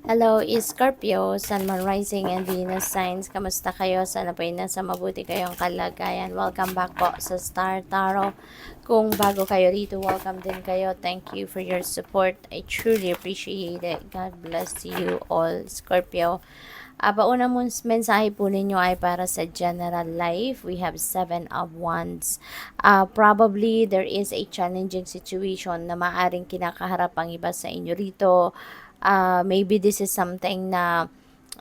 Hello, Scorpio, Sun, Moon, Rising, and Venus signs. Kamusta kayo? Sana po nasa mabuti kayong kalagayan. Welcome back po sa Star Tarot. Kung bago kayo rito, welcome din kayo. Thank you for your support. I truly appreciate it. God bless you all, Scorpio. Pauna mong mensahe po ninyo ay para sa general life. We have 7 of Wands. Probably there is a challenging situation na maaring kinakaharap ang iba sa inyo rito. Maybe this is something na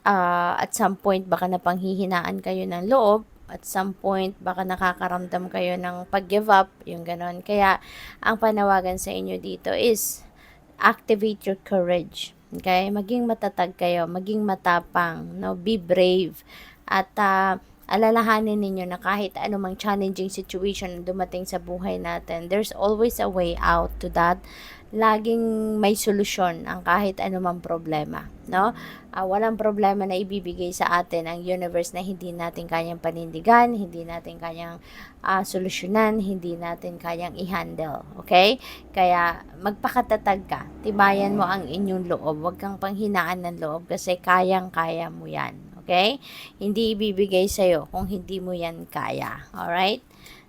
at some point baka napanghihinaan kayo ng loob. At some point, baka nakakaramdam kayo ng pag-give up, yung ganon. Kaya, ang panawagan sa inyo dito is, activate your courage. Okay? Maging matatag kayo, maging matapang, no? Be brave. At alalahanin ninyo na kahit anumang challenging situation na dumating sa buhay natin, there's always a way out to that. Laging may solusyon ang kahit anumang problema, no? Walang problema na ibibigay sa atin ang universe na hindi natin kayang panindigan, hindi natin kayang solusyonan, hindi natin kayang i-handle, okay? Kaya magpakatatag ka, tibayan mo ang inyong loob, huwag kang panghinaan ng loob kasi kayang-kaya mo yan, okay? Hindi ibibigay sa'yo kung hindi mo yan kaya, alright?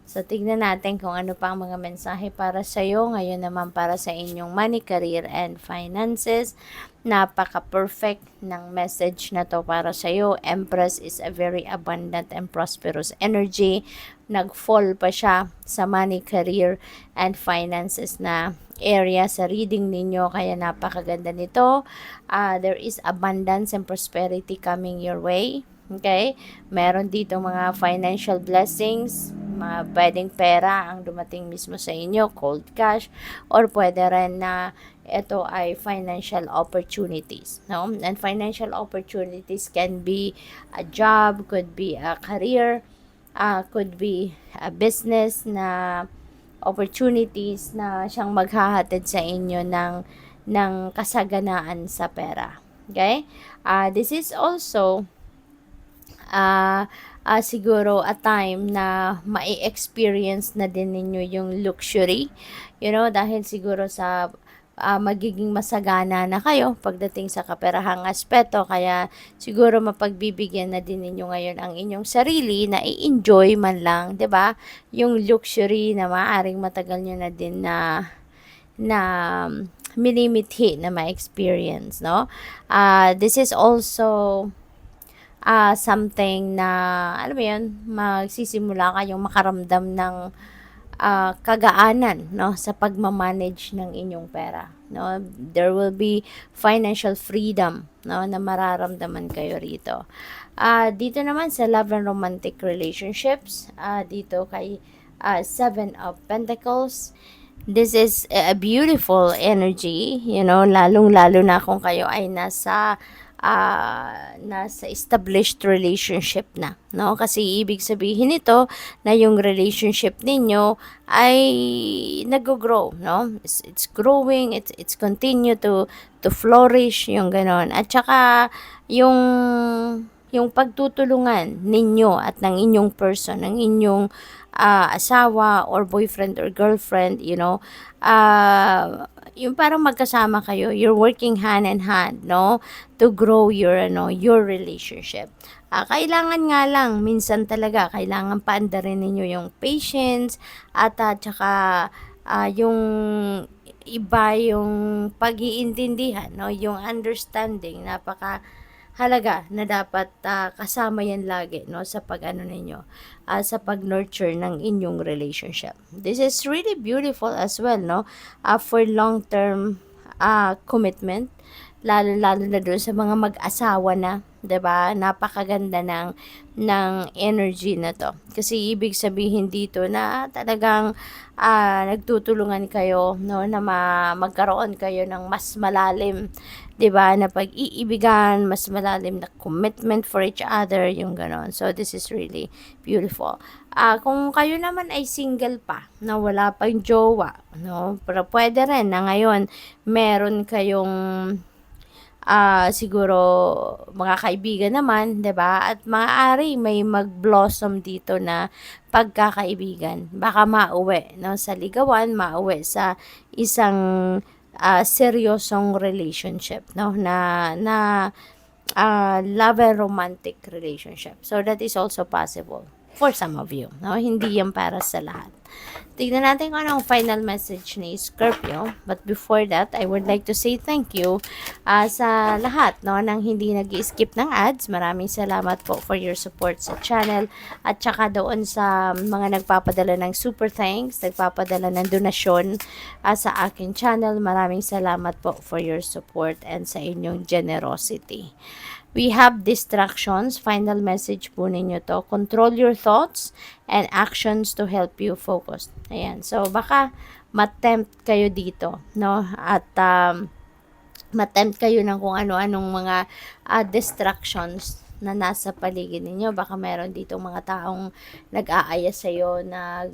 So, tignan natin kung ano pa ang mga mensahe para sa iyo. Ngayon naman para sa inyong money, career, and finances. Napaka-perfect ng message na to para sa iyo. Empress is a very abundant and prosperous energy. Nag-fall pa siya sa money, career, and finances na area sa reading ninyo. Kaya napakaganda nito. There is abundance and prosperity coming your way. Okay? Meron dito mga financial blessings, mga pwedeng pera ang dumating mismo sa inyo, cold cash, or pwede rin na ito ay financial opportunities, no? And financial opportunities can be a job, could be a career, could be a business na opportunities na siyang maghahatid sa inyo ng kasaganaan sa pera. Okay? This is also siguro a time na mai-experience na din ninyo yung luxury, dahil siguro sa magiging masagana na kayo pagdating sa kaperahang aspeto, kaya siguro mapagbibigyan na din ninyo ngayon ang inyong sarili na i-enjoy man lang, 'di ba? Yung luxury na maaring matagal nyo na din na minimithi na ma-experience, no? This is also something na, alam mo yun, magsisimula kayong makaramdam ng kagaanan, no, sa pagmamanage ng inyong pera, no? There will be financial freedom, no, na mararamdaman kayo rito. Dito naman sa love and romantic relationships, dito kay 7 of Pentacles, this is a beautiful energy, lalong-lalo na kung kayo ay nasa established relationship na, no? Kasi ibig sabihin nito na yung relationship ninyo ay nag-grow, no? It's growing, it's continue to flourish, yung ganon. At saka yung pagtutulungan ninyo at ng inyong person, ng inyong asawa or boyfriend or girlfriend, yung parang magkasama kayo, you're working hand in hand, no, to grow your relationship. Kailangan nga lang, minsan talaga, kailangan paandarin ninyo yung patience at saka yung iba yung pag-iintindihan, no, yung understanding, napaka halaga na dapat kasama yan lagi, no, sa pag-ano ninyo, sa pag-nurture ng inyong relationship. This is really beautiful as well, no, for long-term commitment, lalo na doon sa mga mag-asawa na, 'di ba? Napakaganda ng energy na to. Kasi ibig sabihin dito na talagang nagtutulungan kayo, no, na magkaroon kayo ng mas malalim, 'di ba, na pag-iibigan, mas malalim na commitment for each other, yung ganon. So this is really beautiful. Kung kayo naman ay single pa, na wala pang jowa, no, pero pwede rin na ngayon meron kayong siguro mga kaibigan naman, 'di ba? At maaari may mag-blossom dito na pagkakaibigan. Baka mauwi, no, sa ligawan, mauwi sa isang seryosong relationship, no? Love and romantic relationship. So that is also possible for some of you, no? Hindi yan para sa lahat. Tignan natin kung anong final message ni Scorpio. But before that, I would like to say thank you sa lahat, no, nang hindi nag-skip ng ads. Maraming salamat po for your support sa channel. At saka doon sa mga nagpapadala ng super thanks, nagpapadala ng donasyon sa aking channel. Maraming salamat po for your support and sa inyong generosity. We have distractions. Final message po ninyo to. Control your thoughts and actions to help you focus. Ayan. So, baka matempt kayo dito, no? At matempt kayo ng kung ano-anong mga distractions na nasa paligid ninyo. Baka meron dito mga taong nag-aaya sa'yo na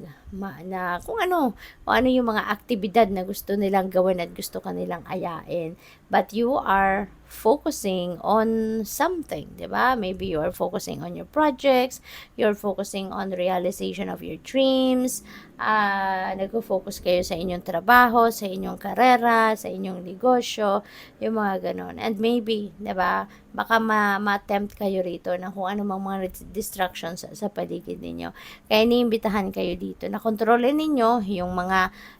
kung ano yung mga aktibidad na gusto nilang gawin at gusto kanilang ayain. But you are focusing on something, di ba? Maybe you are focusing on your projects, you're focusing on the realization of your dreams, nag-focus kayo sa inyong trabaho, sa inyong karera, sa inyong negosyo, yung mga ganon. And maybe, di ba, baka ma-tempt kayo rito na kung ano mang mga distractions sa paligid ninyo. Kaya iniimbitahan kayo dito na kontrolin ninyo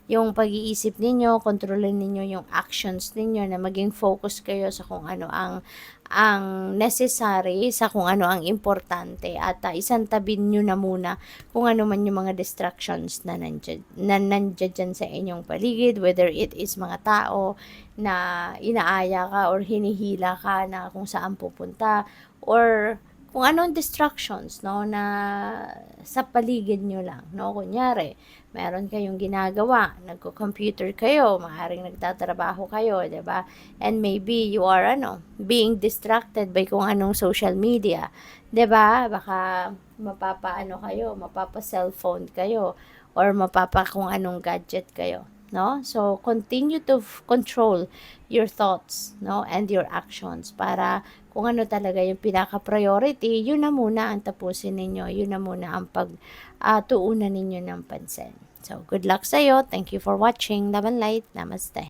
yung pag-iisip ninyo, kontrolin ninyo yung actions ninyo, na maging focus kayo sa kung ano ang necessary, sa kung ano ang importante, at isang tabin nyo na muna kung ano man yung mga distractions na nandiyan sa inyong paligid, whether it is mga tao na inaaya ka or hinihila ka na kung saan pupunta, or kung anong distractions, no, na sa paligid nyo lang, no? Kunyari, meron kayong ginagawa, nagko-computer kayo, maaaring nagtatrabaho kayo, 'di ba? And maybe you are being distracted by kung anong social media, 'di ba? Baka mapapa cellphone kayo, or mapapa kung anong gadget kayo, no? So continue to control your thoughts, no, and your actions, para kung ano talaga yung pinaka-priority, yun na muna ang tapusin ninyo, yun na muna ang tuunan ninyo ng pansin. So, good luck sa'yo. Thank you for watching. Love and light. Namaste.